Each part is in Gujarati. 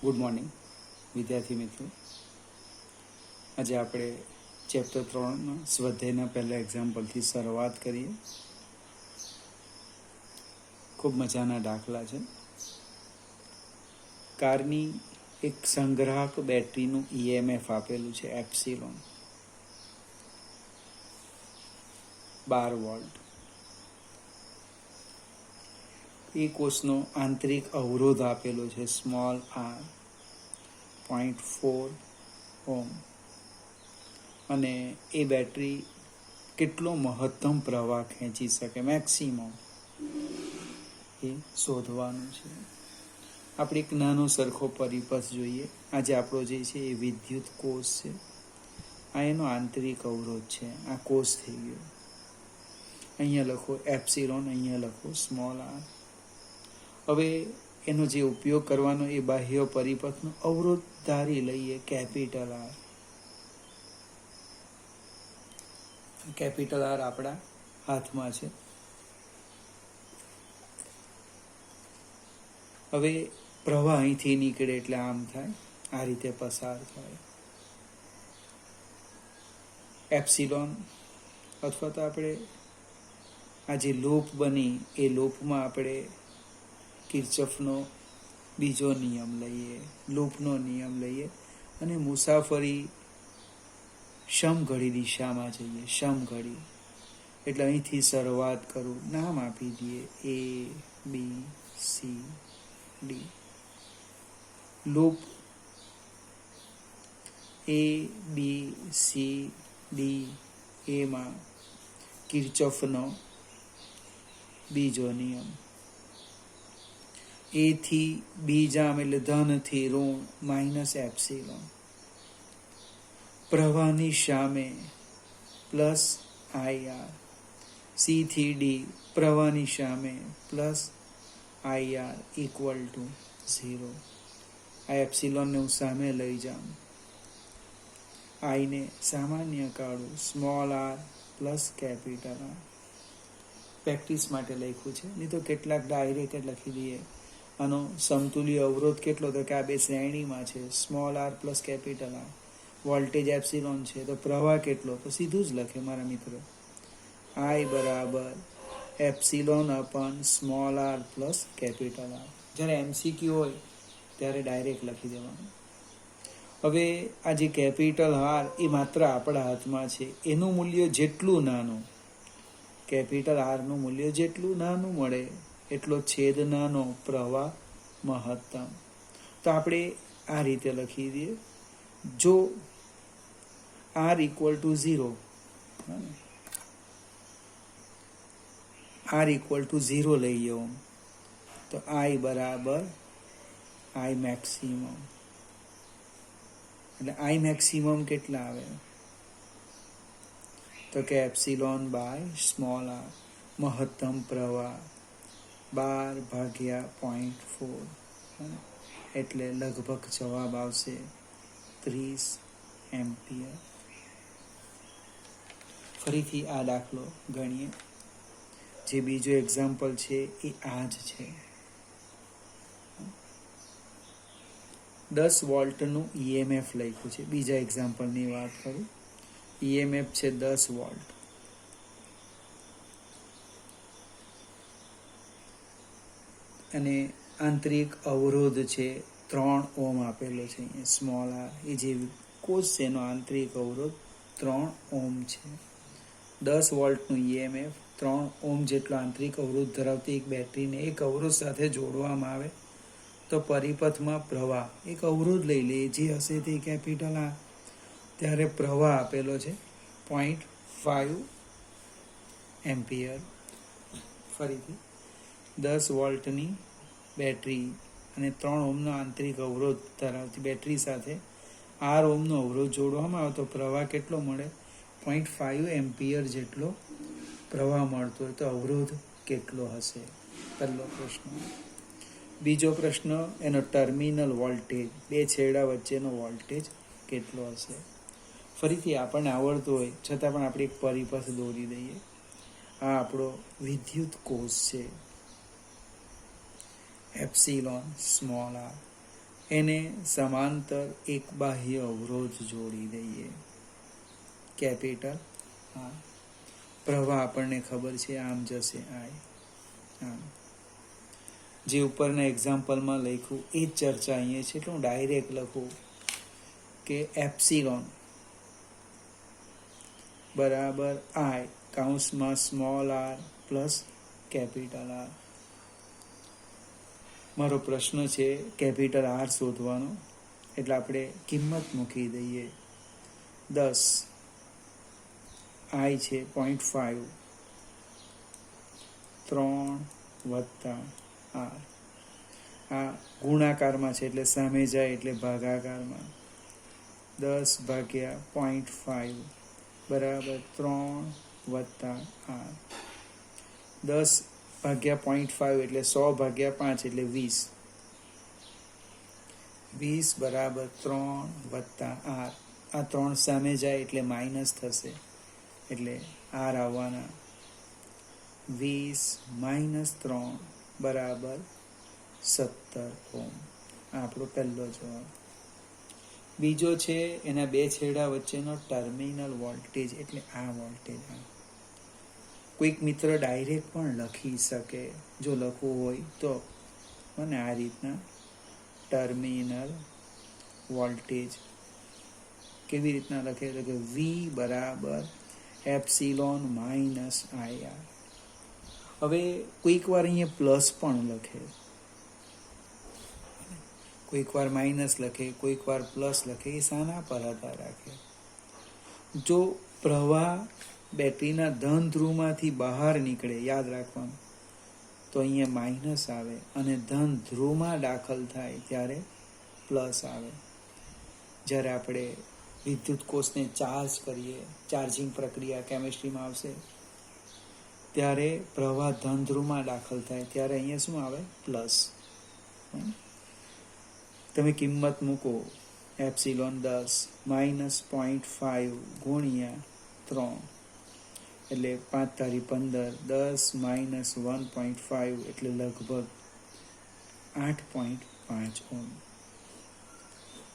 ગુડ મોર્નિંગ વિદ્યાર્થી મિત્રો. આજે આપણે ચેપ્ટર 3 સ્વાધ્યાયના પહેલા એક્ઝામ્પલથી શરૂઆત કરીએ. ખૂબ મજાના દાખલા છે. કારની એક સંગ્રાહક બેટરીનું EMF આપેલું છે એપ્સિલોન 12 વોલ્ટ. એ કોષનો આંતરિક અવરોધ આપેલો છે સ્મોલ r 0.4 ઓમ. અને એ બેટરી કેટલો મહત્તમ પ્રવાહ ખેંચી શકે મેક્સિમમ એ શોધવાનું છે. આપણે એક નાનો સરખો પરિપથ જોઈએ. આજે આપણો જે છે એ વિદ્યુત કોષ છે. આ એનો આંતરિક અવરોધ છે. આ કોષ થઈ ગયો. અહીંયા લખો એપ્સિલોન, અહીંયા લખો સ્મોલ r. હવે એનો જે ઉપયોગ કરવાનો એ બાહ્ય પરિપથનો અવરોધ ધારી લઈએ કેપિટલ R. કેપિટલ R આપણા હાથમાં છે. હવે પ્રવાહ અહીંથી નીકળે એટલે આમ થાય, આ રીતે પસાર થાય. એપ્સિલોન અથવા તો આપણે આ જે લૂપ બની એ લૂપમાં આપણે કિર્ચોફનો બીજો નિયમ લઈએ, લૂપનો નિયમ લઈએ અને મુસાફરી સમઘડી દિશામાં જઈએ. સમઘડી એટલે અહીંથી શરૂઆત કરું, નામ આપી દઈએ ABCD. લૂપ ABCD એમાં કિર્ચોફનો બીજો નિયમ. A થી B જામ એટલે ધનથી ઋણ માઇનસ એપ્સિલોન. પ્રવાહની સામે પ્લસ IR. C થી D પ્રવાહની સામે પ્લસ IR ઇક્વલ ટુ 0. આ એપ્સિલોનને હું સામે લઈ જાઉં, આઈને સામાન્ય કાઢું, small r plus capital R. Practice માટે લખ્યું છે, નહીં તો કેટલાક ડાયરેક્ટ લખી દઈએ. આનો સમતુલ્ય અવરોધ કેટલો, તો કે આ બે શ્રેણીમાં છે, small r plus capital R. Voltage epsilon છે તો પ્રવાહ કેટલો, તો સીધું જ લખે મારા મિત્રો, I બરાબર એપ્સિલોન અપન small r plus capital R. જ્યારે MCQ હોય ત્યારે ડાયરેક્ટ લખી દેવાનું. હવે આ જે કેપિટલ R એ માત્ર આપણા હાથમાં છે. એનું મૂલ્ય જેટલું નાનું, કેપિટલ R નું મૂલ્ય જેટલું નાનું મળે એટલો છેદ નાનો, પ્રવાહ મહત્તમ. તો આપણે આ રીતે લખી દઈએ. જો R equal to 0, R equal to 0 લઈએ તો I બરાબર I મેક્સિમમ. એટલે I મેક્સિમમ કેટલા આવે, તો કે એપ્સિલોન બાય સ્મોલ r. મહત્તમ પ્રવાહ 12 ભાગ્યા 0.4 એટલે લગભગ જવાબ આવશે 30 એમ્પિયર. ફરીથી આ દાખલો ગણીએ. જે બીજો એક્ઝામ્પલ છે એ આ જ છે. 10 વોલ્ટનું EMF લખ્યું છે. બીજા એક્ઝામ્પલની વાત કરું. EMF છે 10 વોલ્ટ. અને આંતરિક અવરોધ છે 3 ઓમ આપેલો છે અહીંયા સ્મોલ r. એ જે કોષ છે એનો આંતરિક અવરોધ 3 ઓમ છે. 10 વોલ્ટનું EMF 3 ઓમ જેટલો આંતરિક અવરોધ ધરાવતી એક બેટરીને એક અવરોધ સાથે જોડવામાં આવે તો પરિપથમાં પ્રવાહ, એક અવરોધ લઈ લે જે હશે તે કેપિટલ R. ત્યારે પ્રવાહ આપેલો છે 0.5 એમ્પિયર. ફરીથી 10 વોલ્ટની બેટરી અને 3 ઓમનો આંતરિક અવરોધ ધરાવતી બેટરી સાથે R ઓમનો અવરોધ જોડવામાં આવે તો પ્રવાહ કેટલો મળે, 0.5 એમ્પિયર જેટલો પ્રવાહ મળતો હોય. તો અવરોધ કેટલો હશે, પહેલો પ્રશ્ન. બીજો પ્રશ્ન, એનો ટર્મિનલ વોલ્ટેજ, બે છેડા વચ્ચેનો વોલ્ટેજ કેટલો હશે. ફરીથી આપણને આવડતું હોય છતાં પણ આપણે એક પરિપથ દોરી દઈએ. આ આપણો વિદ્યુત કોષ છે એપ્સિલોન સ્મોલ r. એને સમાંતર એક બાહ્ય અવરોધ જોડી દઈએ, કેપિટલ આર. પ્રવાહ આપણને ખબર છે આમ જશે આઈ, આમ. જે ઉપરના એક્ઝામ્પલમાં લખ્યું એ જ ચર્ચા અહીંયા છે, એટલે હું ડાયરેક્ટ લખું કે એપ્સિલોન બરાબર આઈ કૌંસમાં small R plus capital R. મારો પ્રશ્ન છે કેપિટલ આર શોધવાનો, એટલે આપણે કિંમત મૂકી દઈએ 10, આઈ છે 0.5, 3 વત્તા આર. આ ગુણાકારમાં છે એટલે સામે જાય એટલે ભાગાકારમાં. 10 ભાગ્યા 0.5 બરાબર 3 વત્તા આર. 10 ભાગ્યા 0.5 એટલે 100 ભાગ્યા 5 એટલે 20. 20 બરાબર 3 વત્તા આર. આ 3 સામે જાય એટલે માઇનસ થશે, એટલે આર આવવાના. 20 માઇનસ 3 બરાબર 17 ઓમ. આ આપણો પહેલો જવાબ. બીજો છે એના બે છેડા વચ્ચેનો ટર્મિનલ વોલ્ટેજ, એટલે આ વોલ્ટેજ. કોઈક મિત્ર ડાયરેક્ટ પણ લખી શકે, જો લખવું હોય તો, અને આ રીતના ટર્મિનલ વોલ્ટેજ કેવી રીતના લખે તો કે વી બરાબર એપ્સિલોન માઇનસ આઈઆર. હવે કોઈક વાર અહીંયા પ્લસ પણ લખે, કોઈક વાર માઇનસ લખે, કોઈક વાર પ્લસ લખે, એ શાના પર આધાર રાખે. જો પ્રવાહ બેટરીના ધન ધ્રુવમાંથી બહાર નીકળે, યાદ રાખવાનું, તો અહીંયા માઇનસ આવે, અને ધન ધ્રુવમાં દાખલ થાય ત્યારે પ્લસ આવે. જ્યારે આપણે વિદ્યુત કોષને ચાર્જ કરીએ, ચાર્જિંગ પ્રક્રિયા કેમિસ્ટ્રીમાં આવશે, ત્યારે પ્રવાહ ધન ધ્રુવમાં દાખલ થાય ત્યારે અહીંયા શું આવે? પ્લસ. તમે કિંમત મૂકો, એપ્સિલોન 10 માઇનસ 0.5 ગુણ્યા 3 એટલે 5 તારી 15, 10 માઇનસ 1.5 એટલે લગભગ 8.5 ઓમ.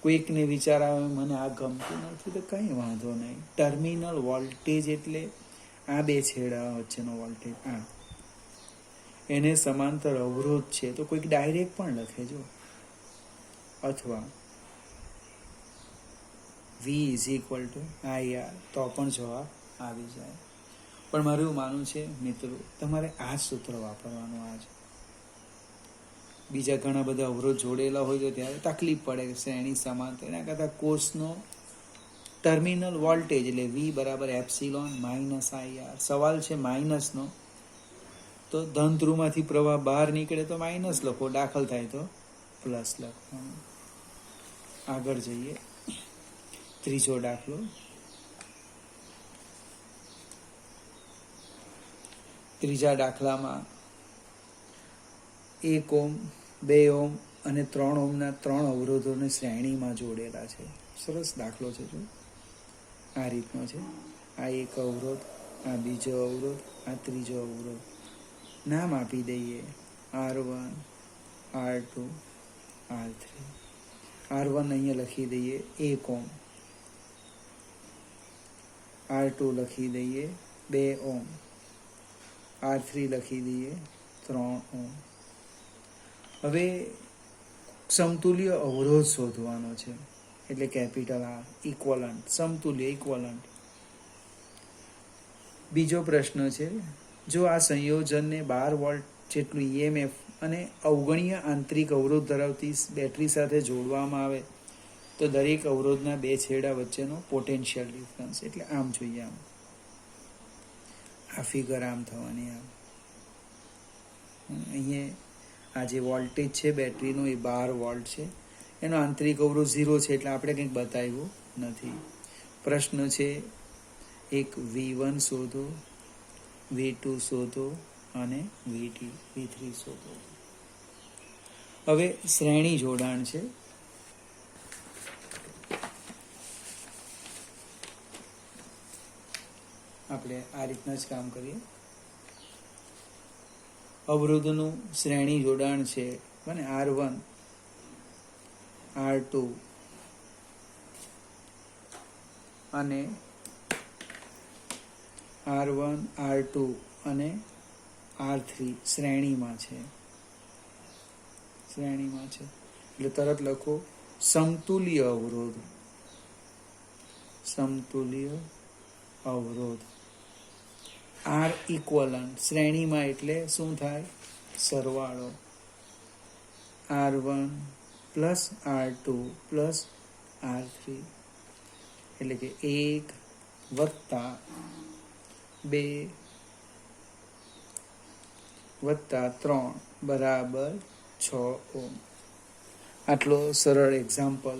કોઈકને વિચાર આવે મને આ ગમતું નથી, તો કંઈ વાંધો નહીં. ટર્મિનલ વોલ્ટેજ એટલે આ બે છેડા વચ્ચેનો વોલ્ટેજ, આ એને સમાંતર અવરોધ છે, તો કોઈક ડાયરેક્ટ પણ લખે જો, અથવા V is equal to IR, તો પણ જવાબ આવી જાય. પણ મારું એવું માનવું છે મિત્રો, તમારે આ સૂત્ર વાપરવાનું. આજ બીજા ઘણા બધા અવરોધ જોડેલા હોય તો ત્યારે તકલીફ પડે શ્રેણી સમાંતર. એના કરતાં કોર્સનો ટર્મિનલ વોલ્ટેજ એટલે V બરાબર એપ્સિલોન માઇનસ IR. સવાલ છે માઇનસનો, તો ધન ધ્રુવમાંથી પ્રવાહ બહાર નીકળે તો માઇનસ લખો, દાખલ થાય તો પ્લસ લખવાનું. આગળ જઈએ, ત્રીજો દાખલો. ત્રીજા દાખલામાં 1 ઓમ, 2 ઓમ અને 3 ઓમના 3 અવરોધોને શ્રેણીમાં જોડેલા છે. સરસ દાખલો છે. જો આ રીતનો છે. આ એક અવરોધ, આ બીજો અવરોધ, આ ત્રીજો અવરોધ. નામ આપી દઈએ R1, R2, R3. R1 અહીંયા લખી દઈએ 1 ઓમ, R2 લખી દઈએ 2 ઓમ, R3 લખી દઈએ 3 ઓમ. હવે સમતુલ્ય અવરોધ શોધવાનો છે, એટલે કેપિટલ R, ઇક્વલન્ટ, સમતુલ્ય ઇક્વલન્ટ. બીજો પ્રશ્ન છે, જો આ સંયોજનને 12 વોલ્ટ જેટલું EMF અને અવગણ્ય આંતરિક અવરોધ ધરાવતી બેટરી સાથે જોડવામાં આવે તો દરેક અવરોધના બે છેડા વચ્ચેનો પોટેન્શિયલ ડિફરન્સ, એટલે આમ જોઈએ, આમ આ ફિગર આમ થવાની. આમ અહીંયા આ જે વોલ્ટેજ છે બેટરીનો એ 12 વોલ્ટ છે, એનો આંતરિક અવરોધ 0 છે, એટલે આપણે કંઈક બતાવ્યું નથી. પ્રશ્ન છે એક V1 શોધો, V2 શોધો અને V3 શોધો. હવે શ્રેણી જોડાણ છે. આપણે આ રીતના જ કામ કરીએ. અવરોધનું શ્રેણી જોડાણ છે, અને R1 R2 અને R1 R2 અને R3 શ્રેણીમાં છે. એટલે તરત લખો સમતુલ્ય અવરોધ. R ઇક્વલન્ટ શ્રેણીમાં એટલે શું થાય? સરવાળો. R1 plus R2 plus R3 એટલે કે 1 વત્તા 2 વત્તા 3 બરાબર 6 ઓહ્મ. આટલો સરળ એક્ઝામ્પલ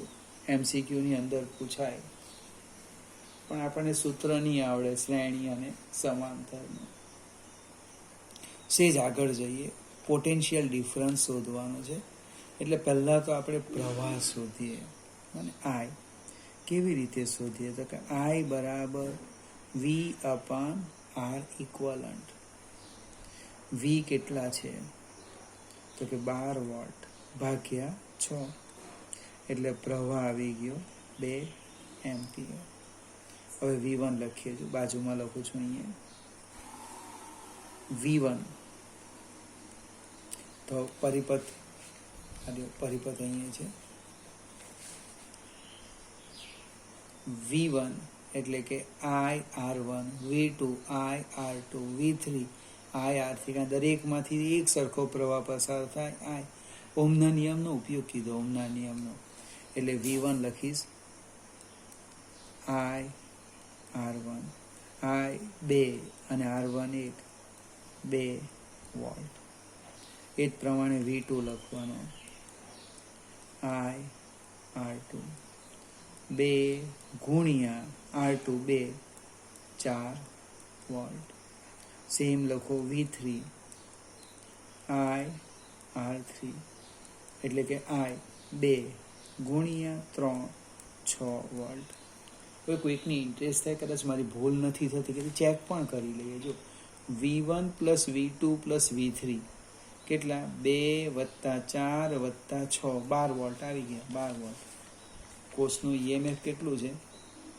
MCQની અંદર પૂછાય, પણ આપણને સૂત્ર નહીં આવડે શ્રેણી અને સમાંતરનું. સેજ આગળ જઈએ. પોટેન્શિયલ ડિફરન્સ શોધવાનો છે. એટલે પહેલાં તો આપણે પ્રવાહ શોધીએ. અને I કેવી રીતે શોધીએ? તો કે I બરાબર V/R ઇક્વલન્ટ. V કેટલા છે? તો કે 12 વોલ્ટ ભાગ્યા 6. એટલે પ્રવાહ આવી ગયો 2 એમ્પિયર. હવે V1 લખીએ છીએ, બાજુમાં લખું છું અહીંયા V1. તો પરિપથ અહીંયા છે. V1 એટલે કે IR1, V2 IR2, V3 IR3. દરેકમાંથી એક સરખો પ્રવાહ પસાર થાય. ઓહમના નિયમનો ઉપયોગ કીધો, ઓહમના નિયમનો. એટલે V1 લખીશ IR1, I 2 અને R1 2 વોલ્ટ. એ જ પ્રમાણે V2 લખવાનો IR2 2 ગુણ્યા R2 2 4 વોલ્ટ. સેમ લખો V3 IR3 એટલે કે I 2 ગુણ્યા 3 6 વોલ્ટ. હવે કોઈકની ઇન્ટરેસ્ટ થાય, કદાચ મારી ભૂલ નથી થતી કે ચેક પણ કરી લઈએ. જો V1 plus V2 plus V3 કેટલા? 2 વત્તા 4 વત્તા 6 12 વોલ્ટ આવી ગયા. 12 વોલ્ટ. કોષનું EMF કેટલું છે?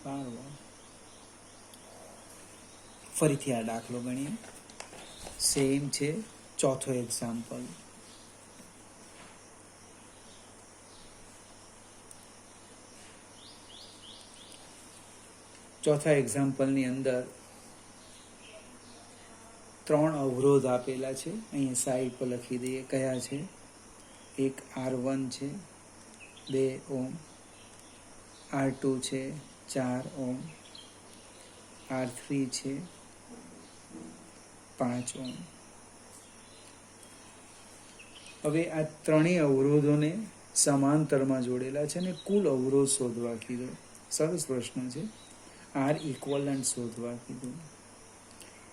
12 વોલ્ટ. ફરીથી આ દાખલો ગણીએ. સેમ છે. ચોથો એક્ઝામ્પલ. ચોથા એક્ઝામ્પલની અંદર 3 અવરોધ આપેલા છે. અહીંયા સાઈડ પર લખી દઈએ કયા છે. એક R1 છે 2 ઓહ્મ, R2 છે 4 ઓહ્મ, R3 છે 5 ઓહ્મ. હવે આ ત્રણેય અવરોધોને સમાંતરમાં જોડેલા છે અને કુલ અવરોધ શોધવા કીધો. સરસ પ્રશ્ન છે. R ઇક્વલન્ટ શોધવા કીધું.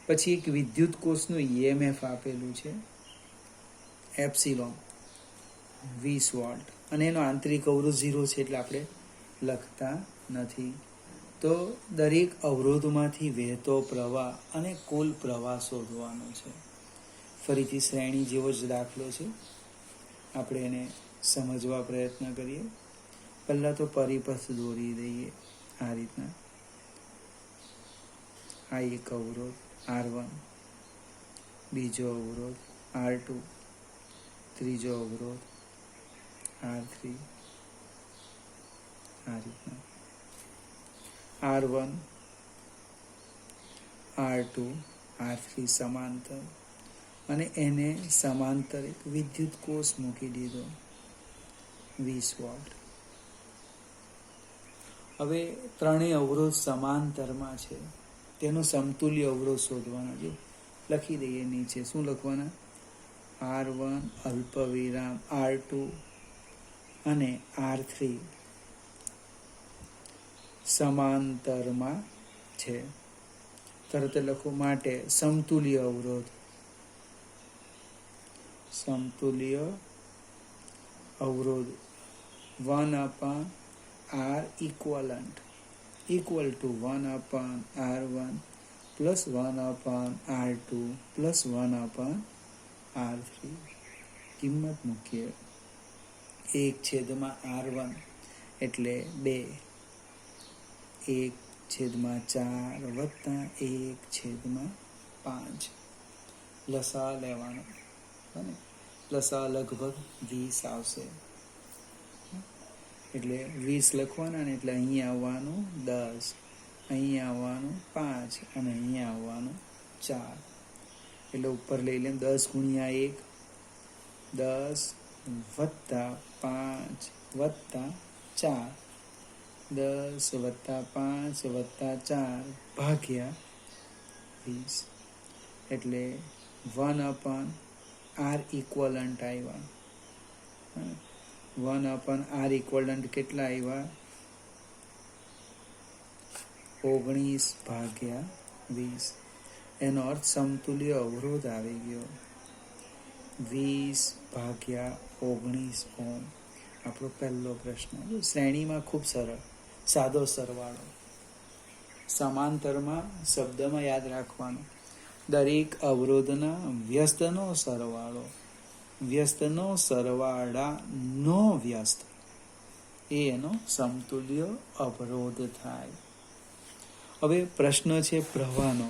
પછી એક વિદ્યુત કોષનું EMF આપેલું છે એપ્સિલોન 20 વોલ્ટ અને એનો આંતરિક અવરોધ 0 છે, એટલે આપણે લખતા નથી. તો દરેક અવરોધમાંથી વહેતો પ્રવાહ અને કુલ પ્રવાહ શોધવાનો છે. ફરીથી શ્રેણી જેવો જ દાખલો છે. આપણે એને સમજવા પ્રયત્ન કરીએ. પહેલાં તો પરિપથ દોરી દઈએ આ રીતના. આ એક અવરોધ R1, બીજો અવરોધ R2, ત્રીજો અવરોધ R3. આ રીતના R1 R2 R3 સમાંતર, અને એને સમાંતર એક વિદ્યુત કોષ મૂકી દીધો 20 વોલ્ટ. હવે ત્રણેય અવરોધ સમાંતરમાં છે. તેનો સમતુલ્ય અવરોધ શોધવાનો. જો લખી દઈએ નીચે. શું લખવાના? R1 અલ્પવિરામ R2 અને R3 સમાંતરમાં છે. તરત લખો માટે સમતુલ્ય અવરોધ. સમતુલ્ય અવરોધ 1/R equivalent equal to 1/R1 plus 1/R2 plus 1/R3. કિંમત મૂકીએ. 1/R1 એટલે 2, 1/4 વત્તા 1/5. લસા લેવાનો, અને લસા લગભગ 20 આવશે, એટલે 20 લખવાના ને એટલે અહીંયા આવવાનું 10, અહીંયા આવવાનું 5 અને અહીંયા આવવાનું 4. એટલે ઉપર લઈ લે 10 ગુણ્યા 1, 10 વત્તા 5 વત્તા 4, 10 વત્તા 5 વત્તા 4 ભાગ્યા 20. એટલે 1/R ઇક્વલન્ટ આવ્યા. 1/R ઇક્વલન્ટ કેટલા આવ્યા? 19/20. એનો અર્થ સમતુલ્ય અવરોધ આવી ગયો 20/19 ઓમ. આપણો પહેલો પ્રશ્ન. શ્રેણીમાં ખૂબ સરળ, સાદો સરવાળો. સમાંતરમાં શબ્દમાં યાદ રાખવાનું, દરેક અવરોધના વ્યસ્તનો સરવાળો, વ્યસ્તનો સરવાળાનો વ્યસ્ત એ એનો સમતુલ્ય અવરોધ થાય. હવે પ્રશ્ન છે પ્રવાહનો.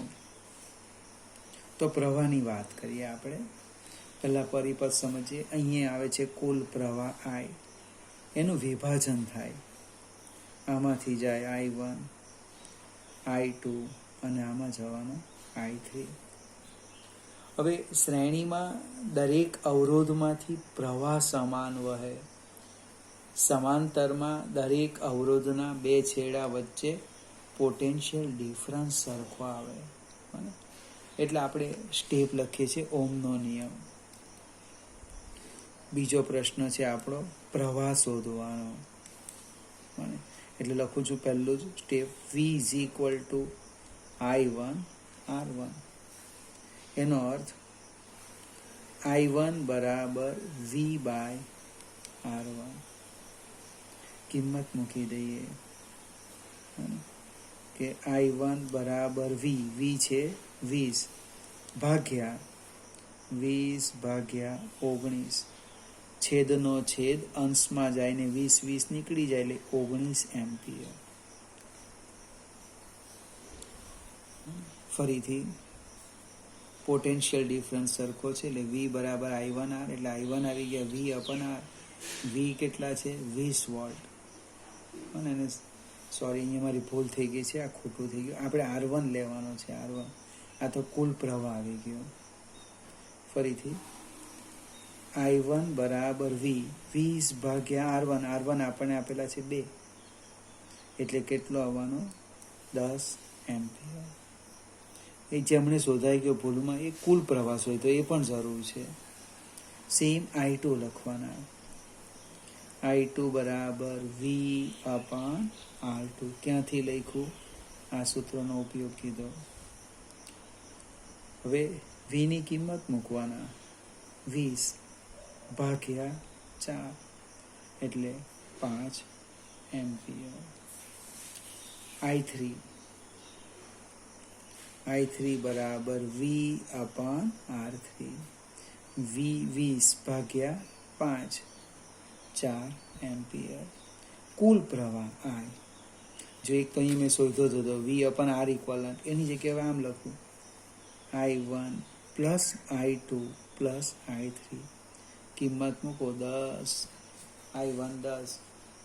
તો પ્રવાહની વાત કરીએ આપણે. પહેલાં પરિપથ સમજીએ. અહીંયા આવે છે કુલ પ્રવાહ I, એનું વિભાજન થાય. આમાંથી જાય I1, I2 અને આમાં જવાનું I3. હવે શ્રેણીમાં દરેક અવરોધમાંથી પ્રવાહ સમાન વહે. સમાંતરમાં દરેક અવરોધના બે છેડા વચ્ચે પોટેન્શિયલ ડિફરન્સ સરખો આવે. એટલે આપણે સ્ટેપ લખીએ છીએ ઓમનો નિયમ. બીજો પ્રશ્ન છે આપણો પ્રવાહ શોધવાનો. એટલે લખું છું પહેલું જ step, V is equal to I1R1. એનો અર્થ I1 બરાબર V/R1. કિંમત મૂકી દઈએ કે I1 બરાબર V છે 20 ભાગ્યા 20/19. છેદનો છેદ અંશમાં જાય ને 20 નીકળી જાય એટલે 19 એમ્પિયર. ફરીથી પોટેન્શિયલ ડિફરન્સ સરખો છે એટલે V બરાબર I1R, એટલે I1 આવી ગયા V/R. V કેટલા છે? 20 વોલ્ટ. અને સોરી, અહીંયા મારી ભૂલ થઈ ગઈ છે, આ ખોટું થઈ ગયું. આપણે R1 લેવાનો છે, R1. આ તો કુલ પ્રવાહ આવી ગયો. ફરીથી I1 બરાબર V 20/R1. R1 આપણને આપેલા છે 2, એટલે કેટલો આવવાનો? 10 એમ્પિયર. એ જેમણે શોધાઈ ગયો ભૂલમાં, એ કુલ પ્રવાહ હોય તો એ પણ જરૂર છે. સેમ I2 લખવાના. I2 બરાબર V/R2. ક્યાંથી લખ્યું? આ સૂત્રનો ઉપયોગ કીધો. હવે Vની કિંમત મૂકવાના. 20/4 એટલે 5 એમ્પિયર. I3 બરાબર V/R3. V 20/5 4 ampere. કુલ પ્રવાહ I. જો એક તો અહીં મેં શોધ્યો હતો V/R ઇક્વલન્ટ, એની જગ્યાએ આમ લખું I1 plus I2 plus I3. કિંમત મૂકો 10. I1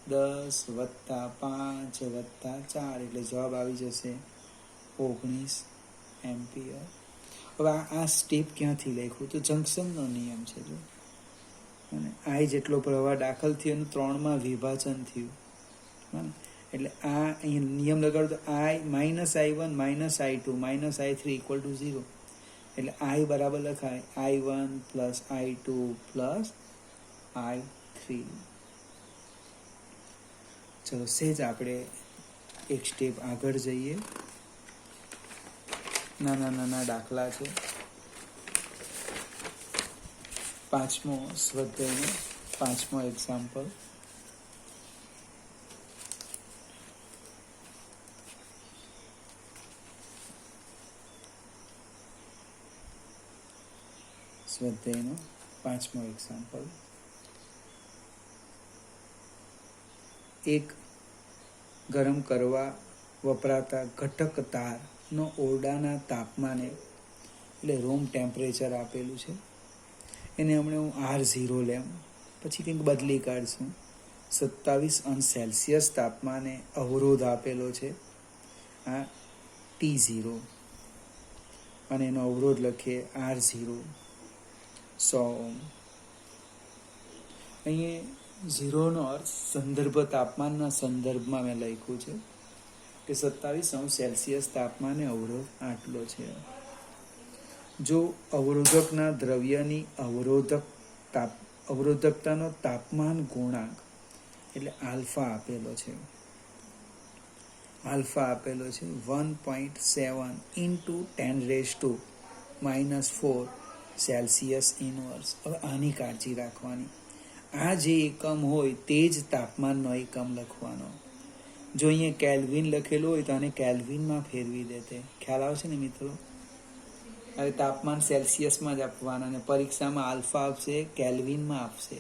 10 વત્તા 5 વત્તા 4 એટલે જવાબ આવી જશે 19 એમ્પિયર. હવે આ સ્ટેપ ક્યાંથી લખ્યું? તો જંક્શનનો નિયમ છે. જો અને I જેટલો પ્રવાહ દાખલ થયો એનું 3માં વિભાજન થયું. એટલે આ અહીં નિયમ લગાડો તો I-I1 -I2 -I3 = 0. એટલે I બરાબર લખાય I1 plus I2 plus I3. ચલો સહેજ આપણે એક સ્ટેપ આગળ જઈએ. નાના દાખલા છે. 5મો સ્વાધ્યાયનો 5મો એક્ઝામ્પલ. સ્વાધ્યાયનો 5મો એક્ઝામ્પલ. એક ગરમ કરવા વપરાતા ઘટક તારનો ઓરડાના તાપમાને એટલે રૂમ ટેમ્પરેચર આપેલું છે, એને હમણાં હું R0 લેમ, પછી કંઈક બદલી કાઢશું. 27°C તાપમાને અવરોધ આપેલો છે, આ T0, અને એનો અવરોધ લખીએ R0 100 ઓહ્મ. અહીંયા 0નો અર્થ સંદર્ભ તાપમાનના સંદર્ભમાં મેં લખ્યું છે કે 27°C તાપમાને અવરોધ આટલો છે. જો અવરોધકના દ્રવ્યની અવરોધકતાનો તાપમાન ગુણાંક એટલે આલ્ફા આપેલો છે, 1.7 × 10⁻⁻⁴ સેલ્સિયસ ઇનવર્સ. હવે આની કાળજી રાખવાની, આ જે એકમ હોય તે જ તાપમાનનો એકમ લખવાનો. જો અહીંયા કેલ્વિન લખેલું હોય તો આને કેલ્વિનમાં ફેરવી દેતે. ખ્યાલ આવશે ને મિત્રો? હવે તાપમાન સેલ્સિયસમાં જ આપવાના, અને પરીક્ષામાં આલ્ફા આપશે, કેલ્વિનમાં આપશે.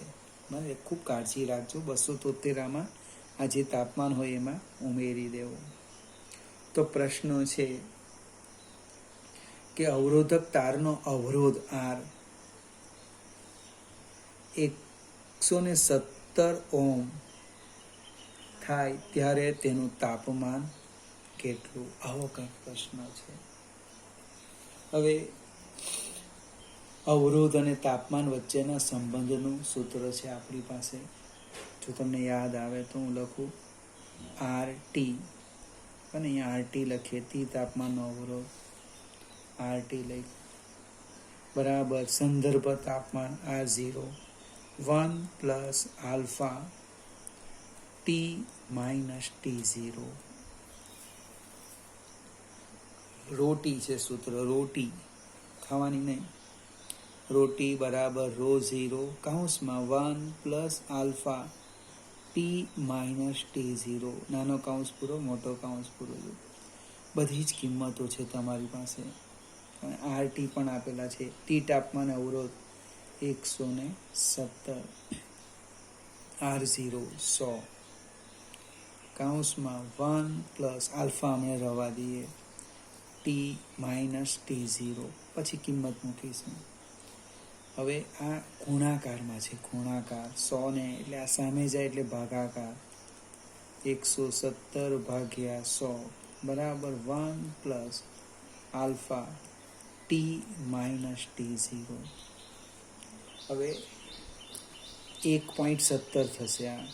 બરાબર, ખૂબ કાળજી રાખજો. 273 આ જે તાપમાન હોય એમાં ઉમેરી દેવું. તો પ્રશ્ન છે કે અવરોધક તારનો અવરોધ R 170 ઓહ્મ થાય ત્યારે તેનું તાપમાન કેટલું? આવો કંઈક પ્રશ્ન છે. હવે અવરોધ અને તાપમાન વચ્ચેના સંબંધનું સૂત્ર છે આપણી પાસે. જો તમને યાદ આવે તો હું લખું RT, અને અહીંયા RT લખીએ, T તાપમાનનો અવરોધ, RT લઈ બરાબર સંદર્ભ તાપમાન R0 1 + α T - T0. રોટી છે સૂત્ર, રોટી ખાવાની નહીં. રોટી બરાબર ρ0 કૌંસમાં 1 + α T - T0, નાનો કૌંસ પૂરો, મોટો કૌંસ પૂરો. બધી જ કિંમતો છે તમારી પાસે. RT પણ આપેલા છે. T તાપમાન અવરોધ 170, R0 100 કૌંસમાં 1 + α અમે રવા દઈએ, T - T0, પછી કિંમત મૂકીશું. હવે આ ગુણાકારમાં છે, ગુણાકાર 100 ને એટલે આ સામે જાય એટલે ભાગાકાર, 170/100 બરાબર 1 + α T - T0. હવે 1.70 થશે. આ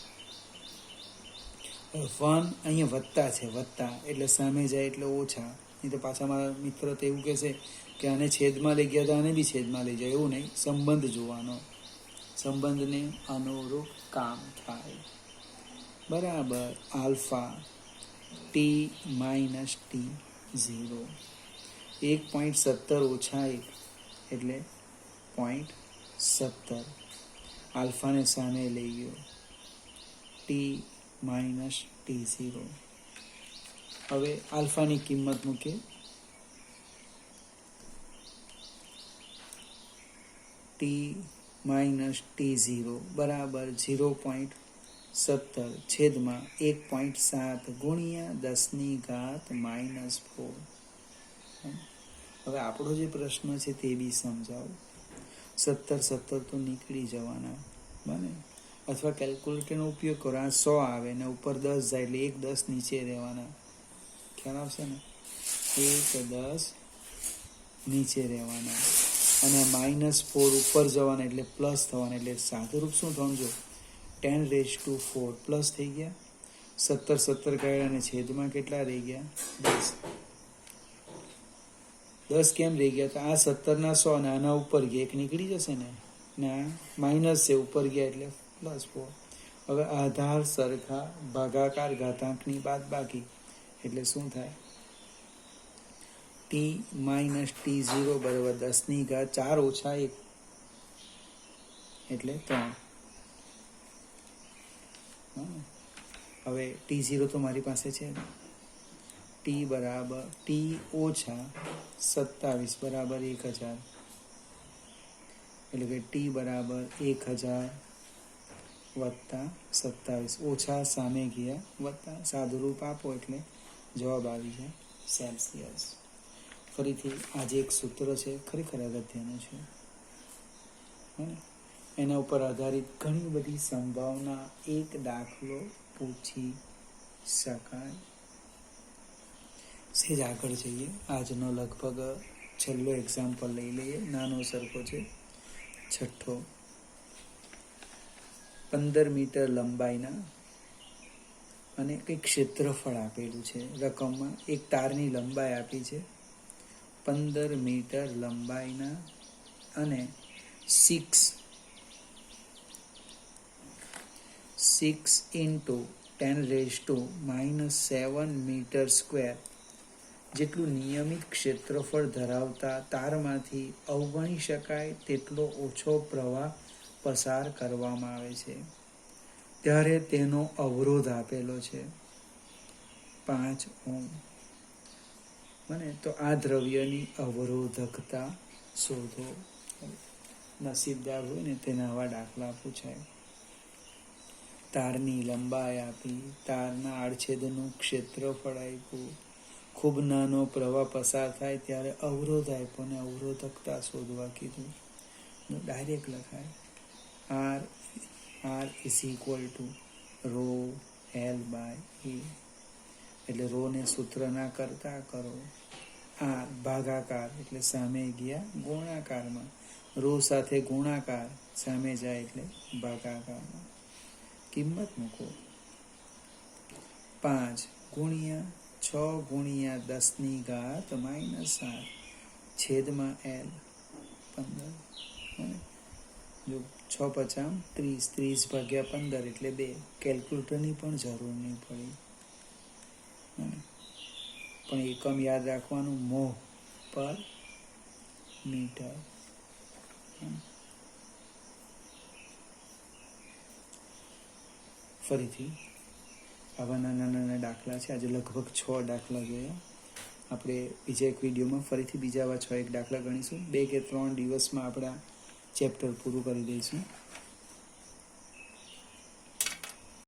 1 અહીંયા વત્તા છે, વત્તા એટલે સામે જાય એટલે ઓછા. નહીં તો પાછા મારા મિત્ર તો એવું કહેશે કે આને છેદમાં લઈ ગયા તો આને બી છેદમાં લઈ જાય. એવું નહીં, સંબંધ જોવાનો, સંબંધને અનુરૂપ કામ થાય. બરાબર આલ્ફા T - T0, 1.70 ઓછા 1 એટલે 0.70. આલ્ફાને સામે લઈ ગયો, T - T0. હવે આલ્ફાની કિંમત મૂકે, T - T0 બરાબર 0.70 છેદમાં 1.7 ગુણ્યા 10⁻⁻⁴. હવે આપણો જે પ્રશ્ન છે તે બી સમજાવો. 70 તો નીકળી જવાના, બને, અથવા કેલ્ક્યુલેટરનો ઉપયોગ કરો. આ 100 આવે ને ઉપર 10 જાય એટલે 1 10 નીચે રહેવાના. ખ્યાલ આવશે ને? 1 10 નીચે રહેવાના, અને -4 ઉપર જવાના એટલે પ્લસ થવાના. એટલે સાદુરૂપ શું થવાનું? જો 10⁴ પ્લસ થઈ ગયા, 70 કાઢ્યા અને છેદમાં કેટલા રહી ગયા? 10 કેમ રહી ગયા? તો આ 70ના 100 અને આના ઉપર ગયા, એક નીકળી જશે ને, આ માઇનસ છે, ઉપર ગયા એટલે +4. હવે આધાર સરખા, ભાગાકાર ઘાતાંકની બાદબાકી, એટલે શું થાય? T - T0 બરાબર 10⁻4 ઓછા 1 એટલે 3. હવે T0 તો મારી પાસે છે. T બરાબર T ઓછા 27 બરાબર 1000, એટલે કે T બરાબર 1000 વત્તા 27 ઓછા સામે ગયા વત્તા સાદુરૂપ આપો એટલે જવાબ આવી જાય સેલ્સિયસ. ફરીથી આજે એક સૂત્ર છે, ખરેખર અગત્યનું છે. એના ઉપર આધારિત ઘણી બધી સંભાવના એક દાખલો પૂછી શકાય. સેજ આગળ જઈએ. આજનો લગભગ છેલ્લો એક્ઝામ્પલ લઈ લઈએ. નાનો સરખો છે, છઠ્ઠો. 15 મીટર લંબાઈના અને કંઈક ક્ષેત્રફળ આપેલું છે રકમમાં. એક તારની લંબાઈ આપી છે 15 મીટર લંબાઈના અને 6 into 10⁻⁻7 મીટર સ્ક્વેર જેટલું નિયમિત ક્ષેત્રફળ ધરાવતા તારમાંથી અવગણી શકાય તેટલો ઓછો પ્રવાહ પસાર કરવામાં આવે છે ત્યારે તેનો અવરોધ આપેલો છે 5 ઓહ્મ. મને તો આ દ્રવ્યની અવરોધકતા શોધો. નસીબદાર હોય ને તેના આવા દાખલા પૂછાય. તારની લંબાઈ આપી, તારના આડછેદનું ક્ષેત્રફળ આપ્યું, ખૂબ નાનો પ્રવાહ પસાર થાય ત્યારે અવરોધ આપ્યો ને અવરોધકતા શોધવા કીધું. ડાયરેક્ટ લખાય R is equal to ρ/L/A. એટલે રોને સૂત્ર ના કરતા કરો. R ભાગાકાર એટલે સામે ગયા ગુણાકારમાં, રો સાથે ગુણાકાર સામે જાય એટલે ભાગાકારમાં. કિંમત મૂકો 5 ગુણ્યા 6 ગુણ્યા 10⁻⁻7 છેદમાં L 15. જો 6 × 5 = 30, 30/15 એટલે 2. કેલ્ક્યુલેટરની પણ જરૂર નહીં પડી. પણ એકમ યાદ રાખવાનું, મોહ પર મીટર. ફરીથી આવા નાના નાના દાખલા છે. આજે લગભગ 6 દાખલા જોયા. આપણે બીજા એક વિડીયોમાં ફરીથી બીજા આવા 6 દાખલા ગણીશું. 2 કે 3 દિવસમાં આપણા ચેપ્ટર પૂરું કરી દઈશું.